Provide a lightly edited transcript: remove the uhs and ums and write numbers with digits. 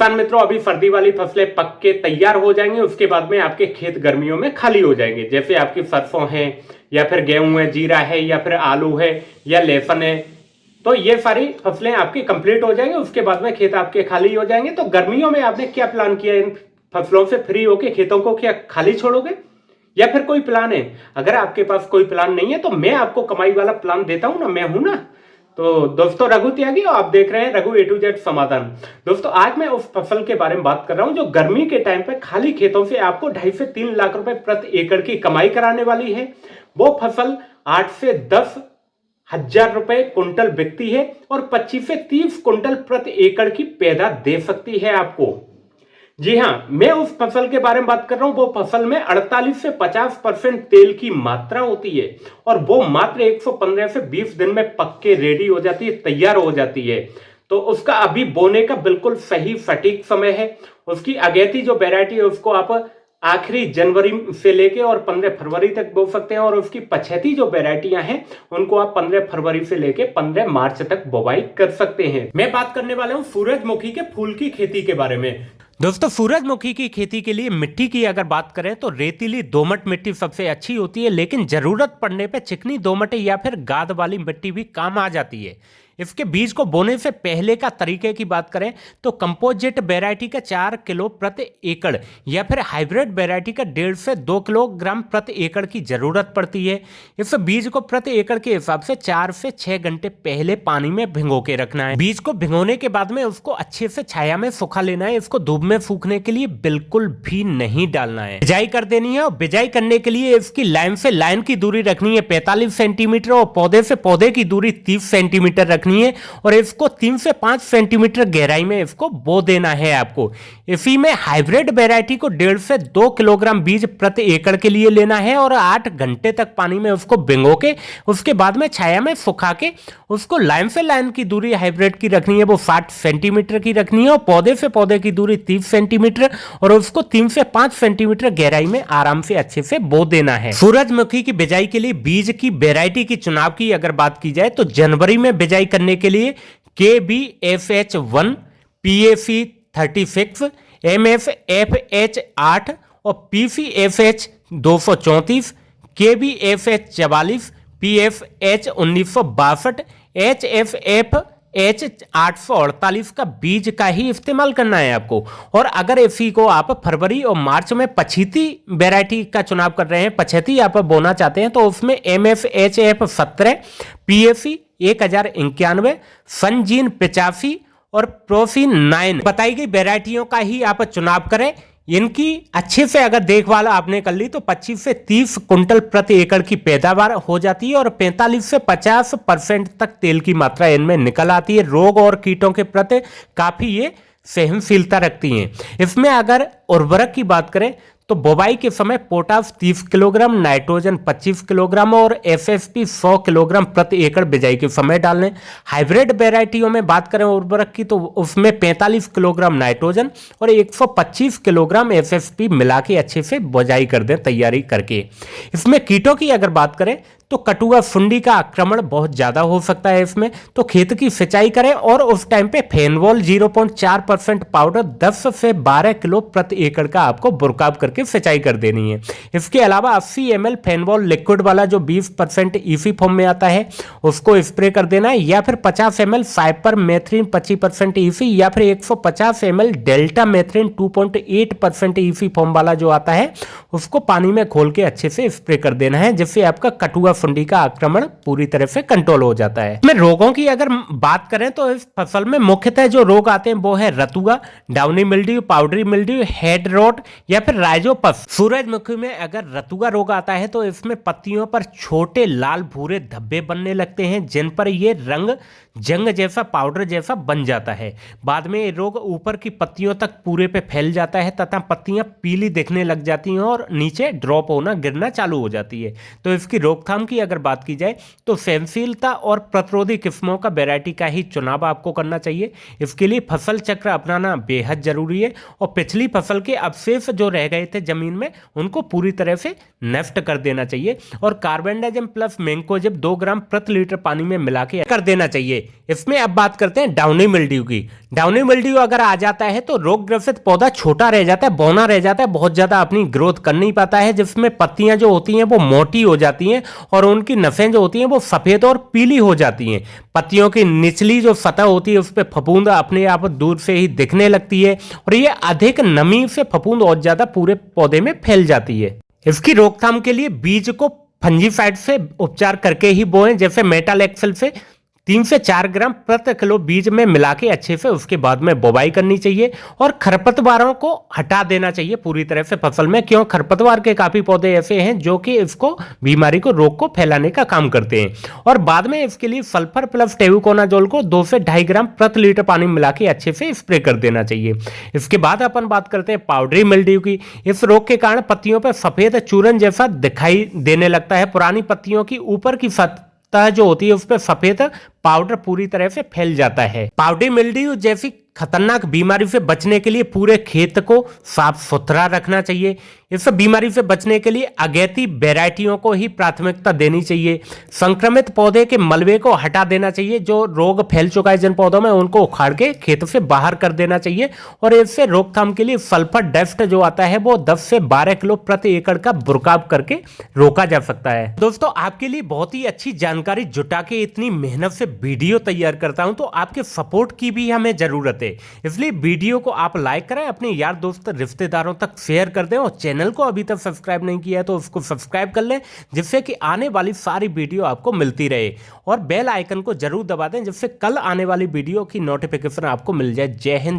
किसान मित्रों, अभी सर्दी वाली फसलें पक के तैयार हो जाएंगे, उसके बाद में आपके खेत गर्मियों में खाली हो जाएंगे। जैसे आपकी सरसों है या फिर गेहूं है, जीरा है या फिर आलू है या लहसुन है, तो ये सारी फसलें आपकी कंप्लीट हो जाएंगे। उसके बाद में खेत आपके खाली हो जाएंगे। तो गर्मियों में आपने क्या प्लान किया? इन फसलों से फ्री होके खेतों को क्या खाली छोड़ोगे या फिर कोई प्लान है? अगर आपके पास कोई प्लान नहीं है तो मैं आपको कमाई वाला प्लान देता हूं ना, मैं हूं ना। तो दोस्तों, रघु त्यागी और आप देख रहे हैं रघु A to Z समाधान। दोस्तों, आज मैं उस फसल के बारे में बात कर रहा हूं जो गर्मी के टाइम पे खाली खेतों से आपको 2.5 से 3 लाख रुपए प्रति एकड़ की कमाई कराने वाली है। वो फसल 8 से 10 हजार रुपए कुंटल बिकती है और 25 से 30 कुंटल प्रति एकड़ की पैदा दे सकती है आपको। जी हां, मैं उस फसल के बारे में बात कर रहा हूं। वो फसल में 48 से 50% तेल की मात्रा होती है और वो मात्र 115 से 20 दिन में पक के रेडी हो जाती है, तैयार हो जाती है। तो उसका अभी बोने का बिल्कुल सही सटीक समय है। उसकी अगेती जो वैरायटी है उसको आप आखिरी जनवरी से लेके और 15 फरवरी तक बो सकते हैं और उसकी पछेती जो वैरायटियां हैं उनको आप 15 फरवरी से लेके 15 मार्च तक बुवाई कर सकते हैं। मैं बात करने वाला हूं सूरजमुखी के फूल की खेती के बारे में। दोस्तों, सूरजमुखी की खेती के लिए मिट्टी की अगर बात करें तो रेतीली दोमट मिट्टी सबसे अच्छी होती है, लेकिन जरूरत पड़ने पे चिकनी दोमट या फिर गाद वाली मिट्टी भी काम आ जाती है। इसके बीज को बोने से पहले का तरीके की बात करें तो कंपोजिट वैरायटी का 4 किलो प्रति एकड़ या फिर हाइब्रिड वैरायटी का 1.5 से 2 किलोग्राम प्रति एकड़ की जरूरत पड़ती है। इस बीज को प्रति एकड़ के हिसाब से 4 से 6 घंटे पहले पानी में भिगो के रखना है। बीज को भिगोने के बाद में उसको अच्छे से छाया में सुखा लेना है। इसको धूप में सूखने के लिए बिल्कुल भी नहीं डालना है। बिजाई कर देनी है और बिजाई करने के लिए इसकी लाइन से लाइन की दूरी रखनी है 45 सेंटीमीटर और पौधे से पौधे की दूरी 30 सेंटीमीटर रखनी है और इसको 3 से 5 सेंटीमीटर गहराई में इसको बो देना है आपको। इसी में हाइब्रिड वैरायटी को 1.5 से 2 किलोग्राम बीज प्रति एकड़ के लिए लेना है और 8 घंटे तक पानी में उसको भिगो के उसके बाद में छाया में सुखा के उसको लाइन से लाइन की दूरी हाइब्रिड की रखनी है, वो 60 सेंटीमीटर की रखनी है और पौधे से पौधे की दूरी 30 सेंटीमीटर और उसको 3 से 5 सेंटीमीटर गहराई में आराम से अच्छे से बो देना है। सूरजमुखी की बिजाई के लिए बीज की वैरायटी की चुनाव की अगर बात की जाए तो जनवरी में बिजाई करने के लिए KBFH1, PAC36, MFFH8 और PCFH 234, KBFH44, PFH 1962, HFFH 848 का बीज का ही इस्तेमाल करना है आपको। और अगर इसी को आप फरवरी और मार्च में पछेती वैरायटी का चुनाव कर रहे हैं, पछेती आप बोना चाहते हैं, तो उसमें MFHF 17, PAC 1091, सनजीन 85 और प्रोफिन 9 बताई गई वैरायटियों का ही आप चुनाव करें। इनकी अच्छे से अगर देखभाल आपने कर ली तो 25 से 30 कुंटल प्रति एकड़ की पैदावार हो जाती है और 45 से 50% तक तेल की मात्रा इनमें निकल आती है। रोग और कीटों के प्रति काफी ये सहनशीलता रखती हैं। इसमें अगर उर्वरक की बात करें तो बुवाई के समय पोटाश 30 किलोग्राम, नाइट्रोजन 25 किलोग्राम और SSP 100 किलोग्राम प्रति एकड़ बिजाई के समय डालने। हाइब्रिड वैरायटियों में बात करें उर्वरक की तो उसमें 45 किलोग्राम नाइट्रोजन और 125 किलोग्राम SSP मिला के अच्छे से बिजाई कर दें तैयारी करके। इसमें कीटों की अगर बात करें तो कटुआ फुंडी का आक्रमण बहुत ज्यादा हो सकता है इसमें, तो खेत की सिंचाई करें और उस टाइम पे फेनवॉल 0.4% पाउडर 10 से 12 किलो प्रति एकड़ का आपको बुरकाव करके सिंचाई कर देनी है। इसके अलावा 80 ml फेनवॉल लिक्विड वाला जो 20% ईसी फॉर्म में आता है उसको स्प्रे कर देना है, या फिर 50 ml साइपर मेथ्रीन 25% ईसी या फिर 150 ml डेल्टा मेथ्रीन 2.8% ईसी फॉर्म वाला जो आता है उसको पानी में खोल के अच्छे से स्प्रे कर देना है, जिससे आपका कटुआ फुंडी का आक्रमण पूरी तरह से कंट्रोल हो जाता है। इसमें रोगों की अगर बात करें तो इस फसल में मुख्यतः जो रोग आते हैं वो है रतुआ, downy mildew, powdery mildew, head rot या फिर राइजोपस। सूरजमुखी में अगर रतुआ रोग आता है तो इसमें पत्तियों पर छोटे लाल भूरे धब्बे बनने लगते हैं, जिन पर ये रंग जंग जैसा पाउडर जैसा बन जाता है। बाद में ये रोग ऊपर की पत्तियों तक पूरे पे फैल जाता है तथा पत्तियां पीली दिखने लग जाती हैं और नीचे ड्रॉप होना गिरना चालू हो जाती है। तो इसकी रोकथाम की अगर बात की जाए तो सहनशीलता और प्रतिरोधी किस्मों का वैरायटी का ही चुनाव आपको करना चाहिए। इसके लिए फसल चक्र अपनाना बेहद जरूरी है और पिछली फसल के अवशेष जो रह गए थे जमीन में उनको पूरी तरह से नष्ट कर देना चाहिए और कार्बेंडाजिम प्लस मैंकोजेब 2 ग्राम प्रति लीटर पानी में मिला के कर देना चाहिए। इसमें अब बात करते हैं डाउनी मिल्ड्यू की। डाउनी मिल्ड्यू अगर आ जाता है तो रोग ग्रसित पौधा छोटा रह जाता है, बौना रह जाता है, बहुत ज्यादा अपनी ग्रोथ कर नहीं पाता है, जिसमें पत्तियां जो होती हैं वो मोटी हो जाती हैं और उनकी नसें जो होती हैं वो सफेद और पीली हो जाती हैं। पत्तियों की निचली जो सतह होती है उस पर फफूंद अपने आप दूर से ही दिखने लगती है और ये अधिक नमी से फफूंद और ज्यादा पूरे पौधे में फैल जाती है। इसकी रोकथाम के लिए बीज को फंजीसाइड से उपचार करके ही बोएं, जैसे मेटाल एक्सेल से 3 से 4 ग्राम प्रति किलो बीज में मिला के अच्छे से उसके बाद में बुवाई करनी चाहिए और खरपतवारों को हटा देना चाहिए पूरी तरह से फसल में। क्यों? खरपतवार के काफी पौधे ऐसे हैं जो कि इसको बीमारी को, रोग को फैलाने का काम करते हैं। और बाद में इसके लिए सल्फर प्लस टेबुकोनाजोल को 2 से 2.5 ग्राम प्रति लीटर पानी मिला के अच्छे से स्प्रे कर देना चाहिए। इसके बाद अपन बात करते हैं पाउडरी मिल्ड्यू की। इस रोग के कारण पत्तियों पर सफेद चूरन जैसा दिखाई देने लगता है। पुरानी पत्तियों की ऊपर की सतह जो होती है उस पर सफेद पाउडर पूरी तरह से फैल जाता है। पाउडरी मिल्ड्यू जैसी खतरनाक बीमारी से बचने के लिए पूरे खेत को साफ सुथरा रखना चाहिए। इस बीमारी से बचने के लिए अगैती वैरायटियों को ही प्राथमिकता देनी चाहिए। संक्रमित पौधे के मलबे को हटा देना चाहिए। जो रोग फैल चुका है जिन पौधों में उनको उखाड़ के खेत से बाहर कर देना चाहिए और इससे रोकथाम के लिए सल्फर डस्ट जो आता है वो 10 से 12 किलो प्रति एकड़ का बुरकाव करके रोका जा सकता है। दोस्तों, आपके लिए बहुत ही अच्छी जानकारी जुटा के इतनी मेहनत से वीडियो तैयार करता हूं तो आपके सपोर्ट की भी हमें जरूरत है। इसलिए वीडियो को आप लाइक करें, अपने यार दोस्त रिश्तेदारों तक शेयर कर दें और चैनल को अभी तक सब्सक्राइब नहीं किया है तो उसको सब्सक्राइब कर लें, जिससे कि आने वाली सारी वीडियो आपको मिलती रहे। और बेल आइकन को जरूर दबा दें जिससे कल आने वाली वीडियो की नोटिफिकेशन आपको मिल जाए। जय हिंद।